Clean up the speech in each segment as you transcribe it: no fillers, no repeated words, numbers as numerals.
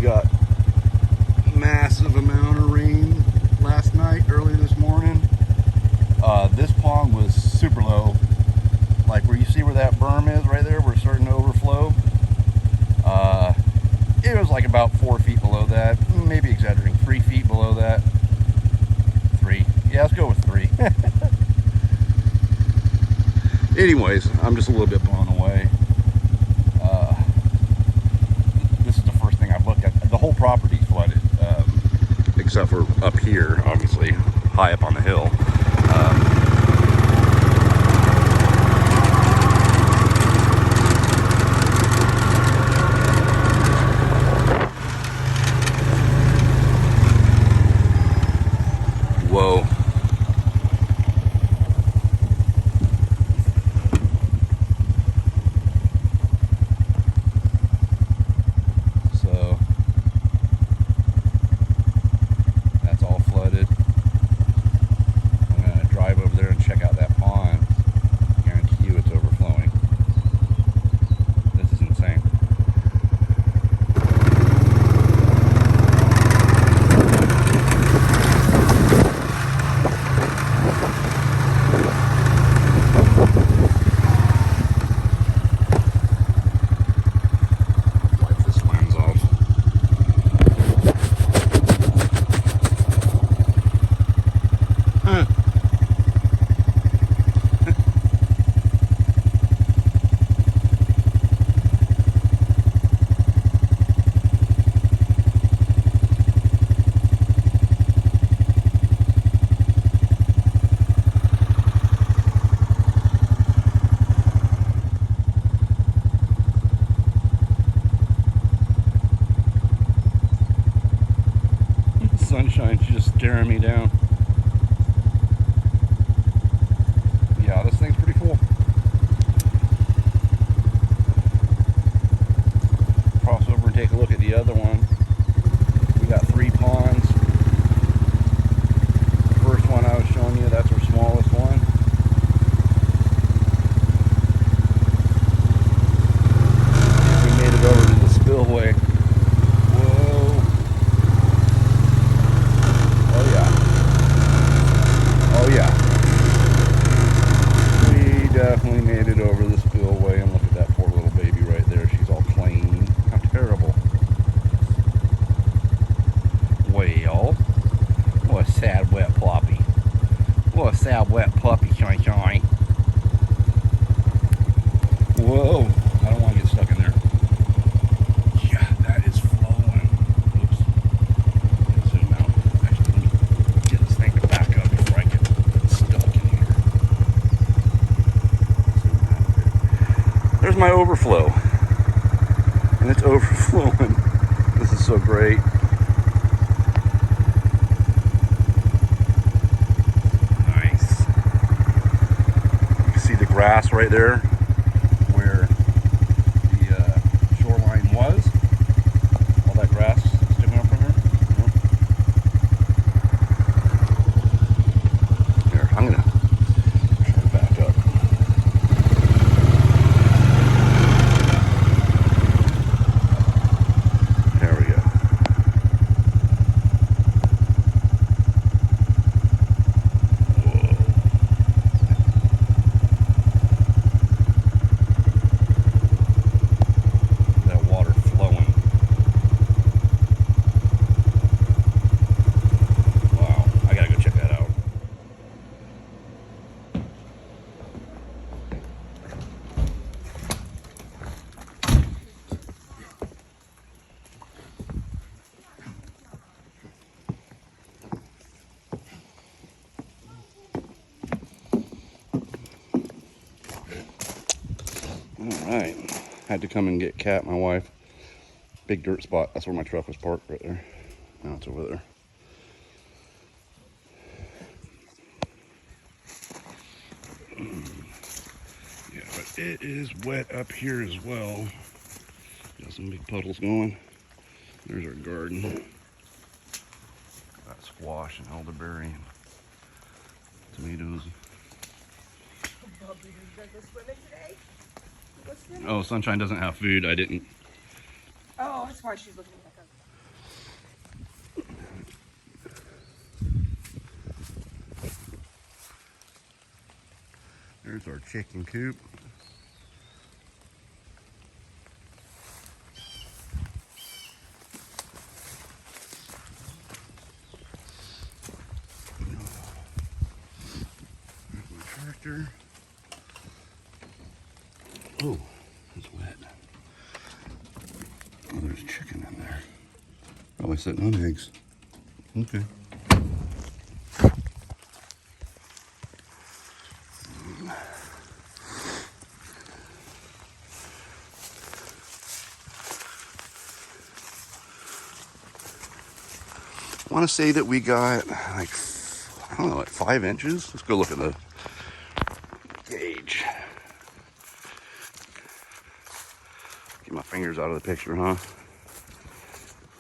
got massive amount of rain last night, early this morning. This pond was super low, like where you see where that berm is right there, we're starting to overflow. It was like about 4 feet below that, maybe exaggerating, 3 feet below that. 3, yeah, let's go with 3. Anyways, I'm just a little bit blown away. This is the first thing I've looked at. The whole property flooded, except for up here, obviously, high up on the hill. Whoa. So that's all flooded. I'm gonna drive over there and check out that pond. I guarantee you it's overflowing. This is insane. Wipe this lens off. Sunshine's just staring me down. Yeah, this thing's pretty full. Cross over and take a look at the other one. We got 3 ponds. The first one I was showing you, that's our smallest one. We made it over to the spillway. Whoa. Oh yeah. Oh yeah. We definitely made it over the spillway, and look at that poor little baby right there. She's all clean. How terrible. Well, what a sad wet ploppy. What a sad wet puppy, shine shine. Whoa, I don't want to get stuck in there. Yeah, that is flowing. Oops. Let's zoom out. Actually, let me get this thing to back up before I get stuck in here. Zoom out a bit. There's my overflow. And it's overflowing. This is so great. Nice. You can see the grass right there where the shoreline was. All that grass sticking up from here. Here, I'm gonna try to back up. There we go. That water flowing. Wow, I gotta go check that out. Alright, had to come and get Kat, my wife. Big dirt spot, that's where my truck was parked right there. Now it's over there. Yeah, but it is wet up here as well. Got some big puddles going. There's our garden. Got squash and elderberry and tomatoes. Oh, Sunshine doesn't have food. I didn't. Oh, that's why she's looking back up. There's our chicken coop. There's my tractor. Oh, it's wet. Oh, there's chicken in there. Probably sitting on eggs. Okay. I want to say that we got like, I don't know, like 5 inches. Let's go look at the gauge. Get my fingers out of the picture, huh?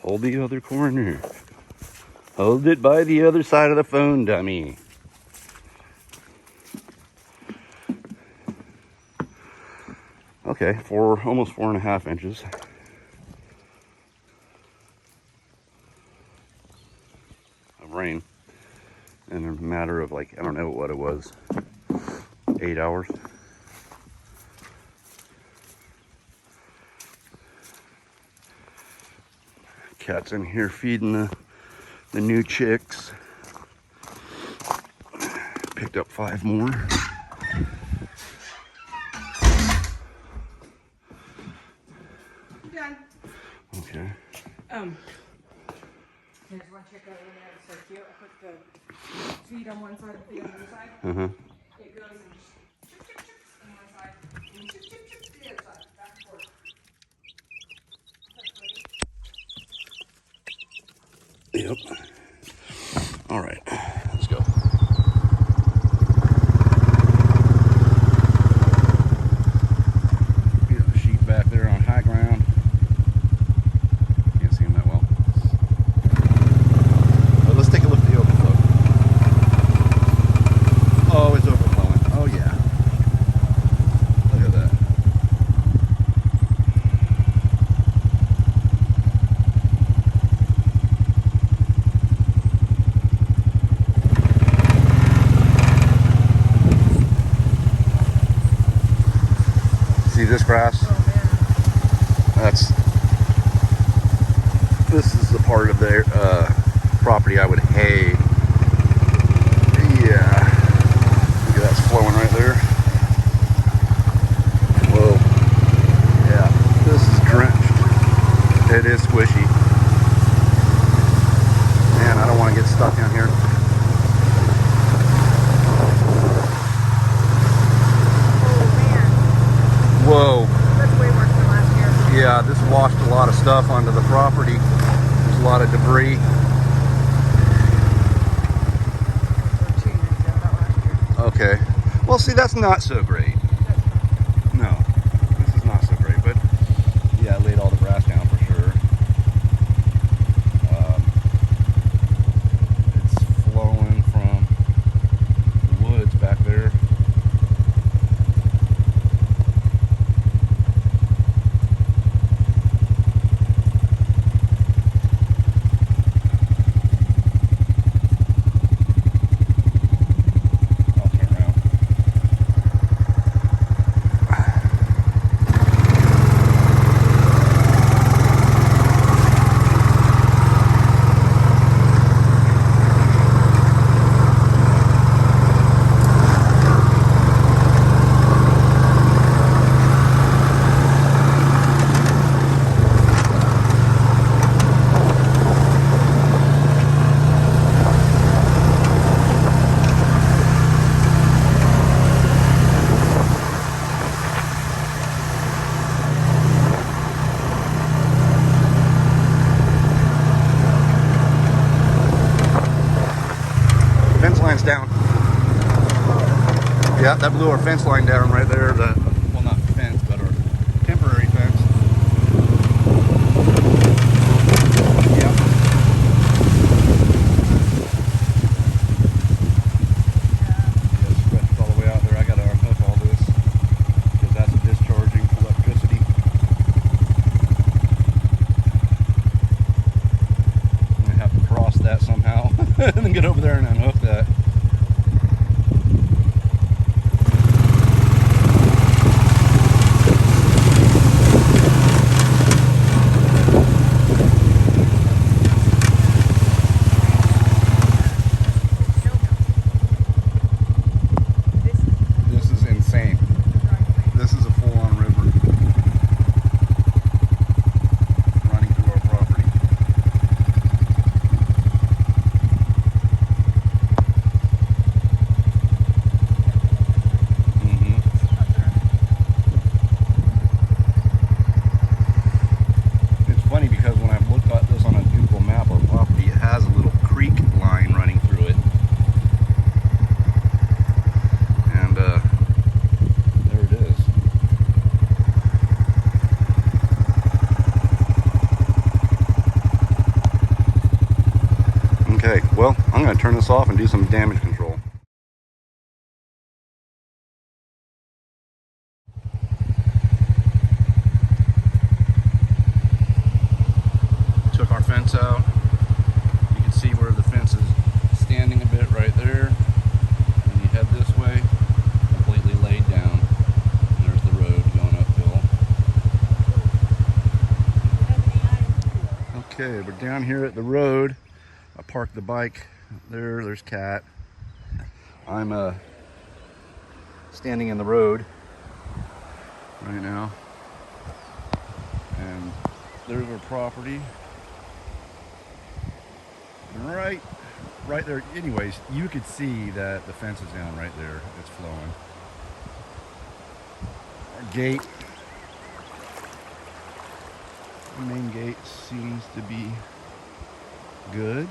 Hold the other corner. Hold it by the other side of the phone, dummy. Okay, almost 4.5 inches. Of rain in a matter of, like, I don't know what it was, 8 hours. Cat's in here feeding the new chicks. Picked up 5 more. Done. Okay. There's one chick over there. It's so cute. I put the feet on one side and feet on the other side. Uh-huh. It goes and chip, chip, chip on one side and chip, chip, chip to the other side. Back and forth. Yep. All right, let's go. Got the sheep back there on high ground. Can't see them that well. But let's take a look at the overflow. Oh, it's overflowing. Oh yeah. Look at that. See this grass? This is the part of their property I would hay. Yeah. Look at that's flowing right there. Whoa. Yeah. This is drenched. It is squishy. Man, I don't want to get stuck down here. Whoa. That's way worse than last year. Yeah, this washed a lot of stuff onto the property. There's a lot of debris. Or 2 years ago, not last year. Okay. Well, see, that's not so great. No, this is not so great, but yeah, I laid all the grass down for sure. It's flowing from the woods back there. Down. Yeah, that blew our fence line down right there. Well, not fence, but our temporary fence. Yeah. Yeah, stretched all the way out there. I got to unhook all this because that's discharging electricity. I'm going to have to cross that somehow and then get over there and unhook that. Well, I'm going to turn this off and do some damage control. Took our fence out. You can see where the fence is standing a bit right there. And you head this way, completely laid down. And there's the road going uphill. Okay, we're down here at the road. I parked the bike there. There's Cat. I'm standing in the road right now, and there's our property. And right there. Anyways, you could see that the fence is down right there. It's flowing. Our gate, the main gate, seems to be good.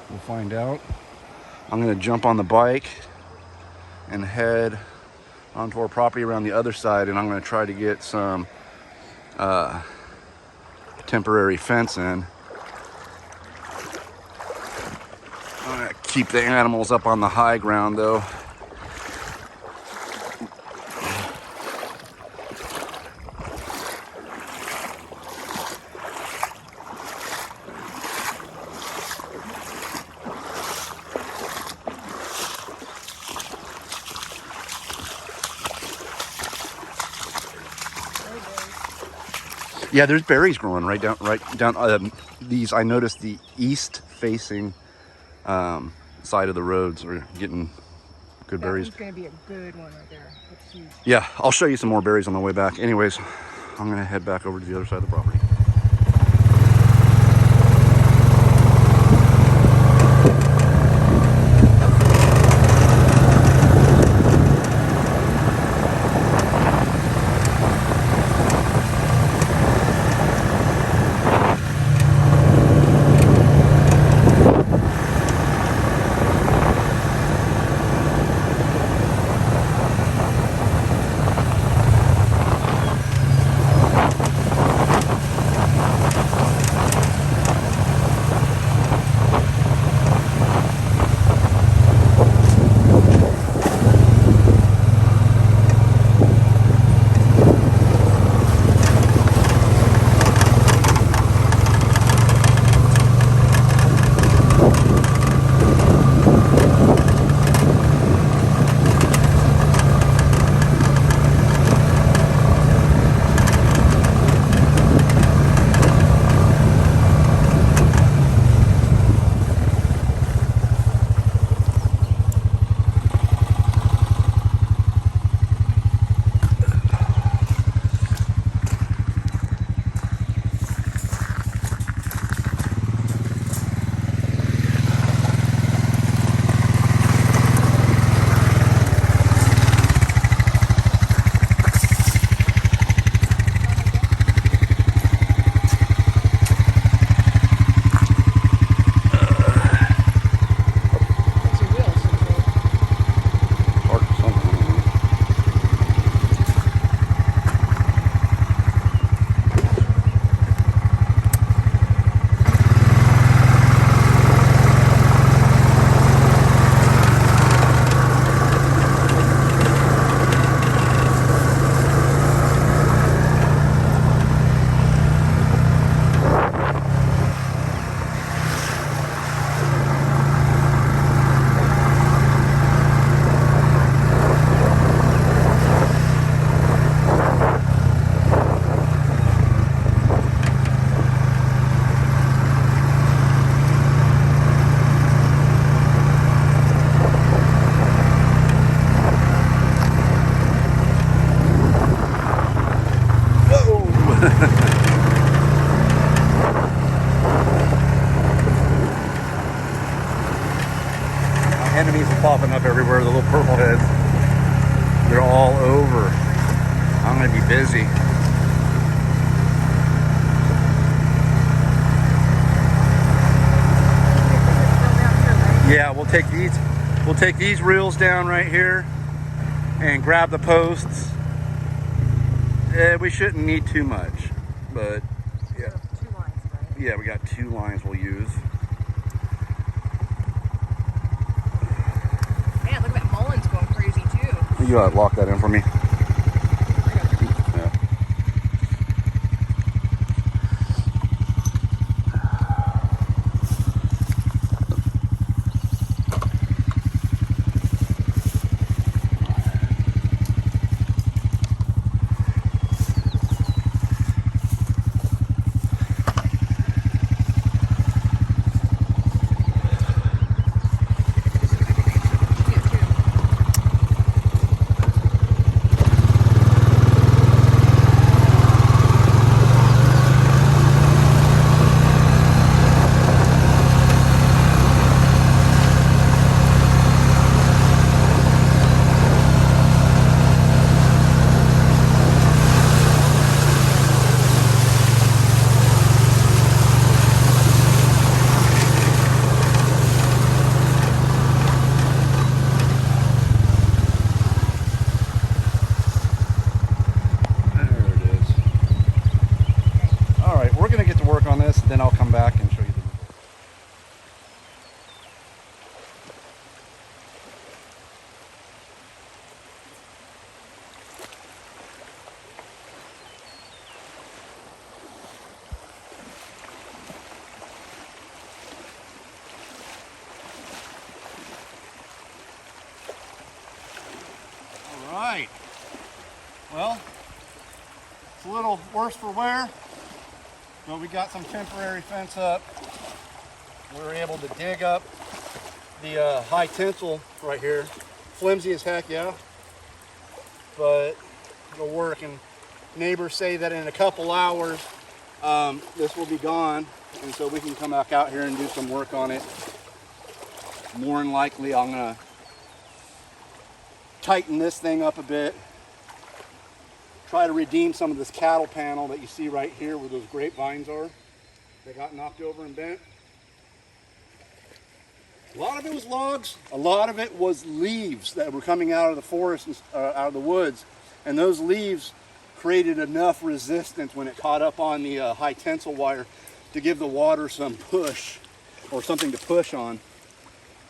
We'll find out. I'm gonna jump on the bike and head onto our property around the other side, and I'm gonna try to get some temporary fence in. I'm gonna keep the animals up on the high ground though. Yeah, there's berries growing right down. These, I noticed the east-facing side of the roads are getting good berries. That's going to be a good one right there. That's huge. Yeah, I'll show you some more berries on the way back. Anyways, I'm gonna head back over to the other side of the property. Enemies are popping up everywhere, the little purple heads. They're all over. I'm gonna be busy. Yeah, we'll take these reels down right here and grab the posts. We shouldn't need too much, but yeah. 2 lines, right? Yeah, we got 2 lines we'll use. You lock that in for me. Yeah. Then I'll come back and show you the All right. Well, it's a little worse for wear, but we got some temporary fence up. We were able to dig up the high tensile right here. Flimsy as heck, yeah, but it'll work. And neighbors say that in a couple hours, this will be gone, and so we can come back out here and do some work on it. More than likely, I'm gonna tighten this thing up a bit. Try to redeem some of this cattle panel that you see right here where those grapevines are. They got knocked over and bent. A lot of it was logs. A lot of it was leaves that were coming out of the forest, and, out of the woods. And those leaves created enough resistance when it caught up on the high tensile wire to give the water some push, or something to push on.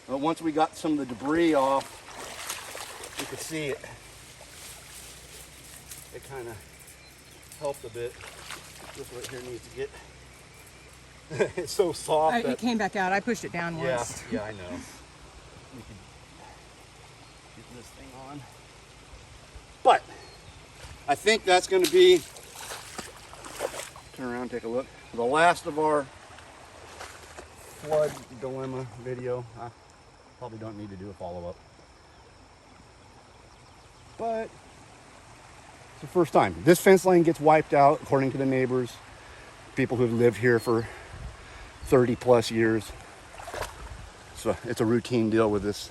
But once we got some of the debris off, you could see it. It kind of helped a bit. This right here needs to get, it's so soft. It came back out. I pushed it down Yeah, once. yeah, I know. We could get this thing on. But I think that's going to be, turn around, take a look, the last of our flood dilemma video. I probably don't need to do a follow-up. But it's the first time. This fence line gets wiped out, according to the neighbors, people who've lived here for 30 plus years. So it's a routine deal with this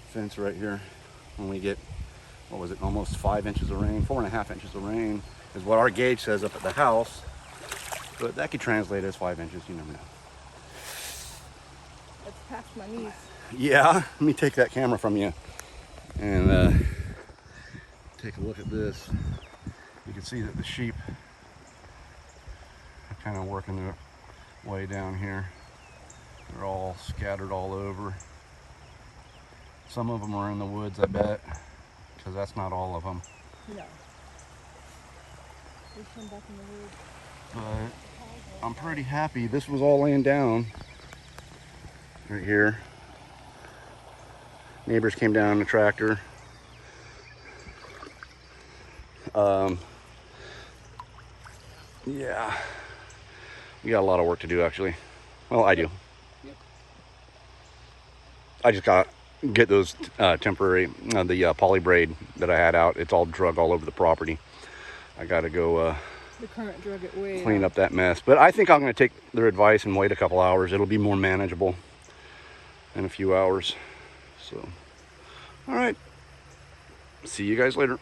fence right here. When we get, what was it, almost 5 inches of rain, 4.5 inches of rain is what our gauge says up at the house. But that could translate as 5 inches, you never know. It's past my knees. Yeah, let me take that camera from you and take a look at this. You can see that the sheep are kind of working their way down here. They're all scattered all over. Some of them are in the woods, I bet, because that's not all of them. No. There's some back in the woods. But I'm pretty happy. This was all laying down right here. Neighbors came down in the tractor. Yeah, we got a lot of work to do, actually. Well, I do. Yep. I just got to get those temporary, the poly braid that I had out. It's all drug all over the property. I got to go The current drug it way clean up that mess. But I think I'm going to take their advice and wait a couple hours. It'll be more manageable in a few hours. So, all right. See you guys later.